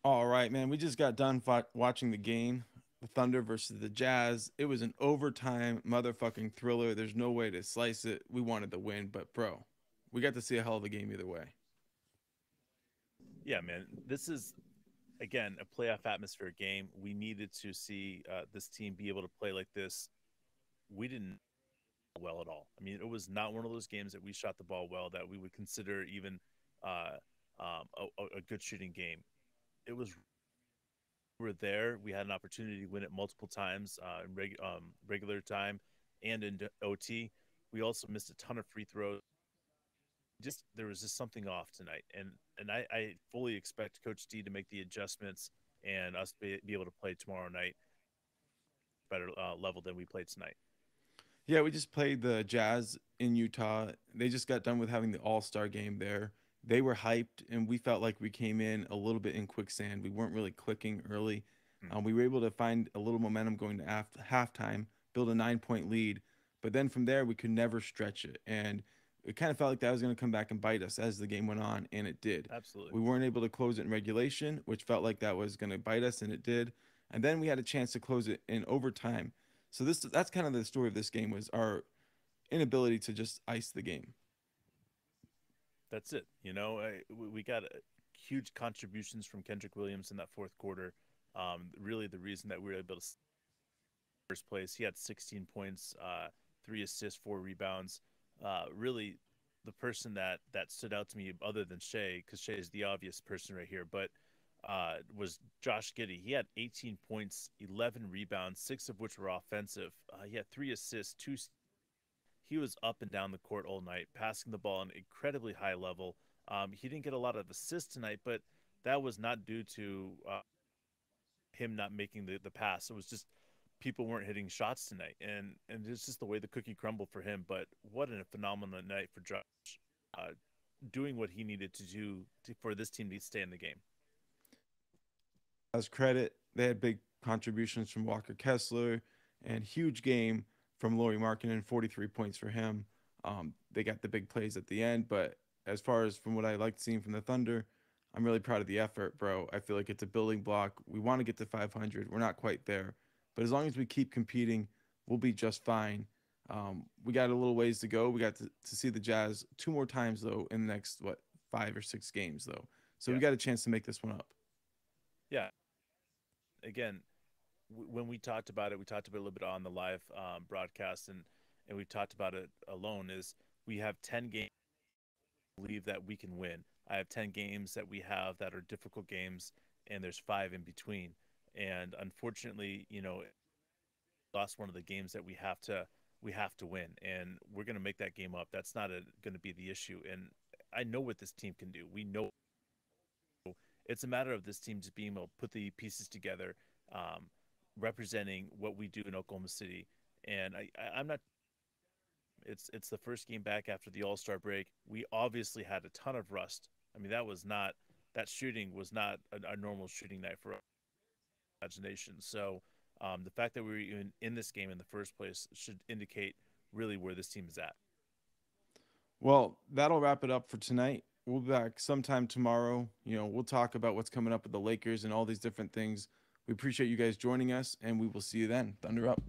All right, man. We just got done watching the game, the Thunder versus the Jazz. It was an overtime motherfucking thriller. There's no way to slice it. We wanted the win, but bro, we got to see a hell of a game either way. Yeah, man. This is again a playoff atmosphere game. We needed to see this team be able to play like this. We didn't well at all. I mean, it was not one of those games that we shot the ball well that we would consider even uh, a good shooting game. It was we were there. We had an opportunity to win it multiple times in regular time and in OT. We also missed a ton of free throws. Just there was just something off tonight, and I fully expect Coach D to make the adjustments and us be able to play tomorrow night better level than we played tonight. Yeah, we just played the Jazz in Utah. They just got done with having the All-Star game there. They were hyped, and we felt like we came in a little bit in quicksand. We weren't really clicking early. Hmm. We were able to find a little momentum going to halftime, build a 9 point lead, but then from there we could never stretch it, and it kind of felt like that was going to come back and bite us as the game went on, and it did. Absolutely. We weren't able to close it in regulation, which felt like that was going to bite us, and it did. And then we had a chance to close it in overtime. So that's kind of the story of this game was our inability to just ice the game. That's it. We got huge contributions from Kendrick Williams in that fourth quarter. Really, the reason that we were able to first place, he had 16 points, 3 assists, 4 rebounds. Really, the person that stood out to me, other than Shea, because Shea is the obvious person right here, but was Josh Giddey. He had 18 points, 11 rebounds, 6 of which were offensive. He had 3 assists, two. He was up and down the court all night, passing the ball on an incredibly high level. He didn't get a lot of assists tonight, but that was not due to him not making the pass. It was just people weren't hitting shots tonight, and it's just the way the cookie crumbled for him. But what a phenomenal night for Josh, uh, doing what he needed to do for this team to stay in the game. As credit, they had big contributions from Walker Kessler and huge game from Laurie Markkanen, 43 points for him. They got the big plays at the end, but as far as from what I liked seeing from the Thunder, I'm really proud of the effort, bro. I feel like it's a building block. We want to get to 500. We're not quite there, but as long as we keep competing, we'll be just fine. We got a little ways to go. We got to see the Jazz two more times though in the next what 5 or 6 games though. So we Yeah, got a chance to make this one up. yeah. Again, when we talked about it, we talked about it a little bit on the live broadcast, and we've talked about it alone. Is we have 10 games believe that we can win. I have 10 games that we have that are difficult games, and there's five in between. And unfortunately, lost one of the games that we have to win, and we're going to make that game up. That's not going to be the issue. And I know what this team can do. We know it's a matter of this team just being able to put the pieces together, um, representing what we do in Oklahoma City. And I'm not. It's the first game back after the All Star break. We obviously had a ton of rust. I mean, that shooting was not a normal shooting night for our imagination. So the fact that we were even in this game in the first place should indicate really where this team is at. Well, that'll wrap it up for tonight. We'll be back sometime tomorrow. We'll talk about what's coming up with the Lakers and all these different things. We appreciate you guys joining us, and we will see you then. Thunder up.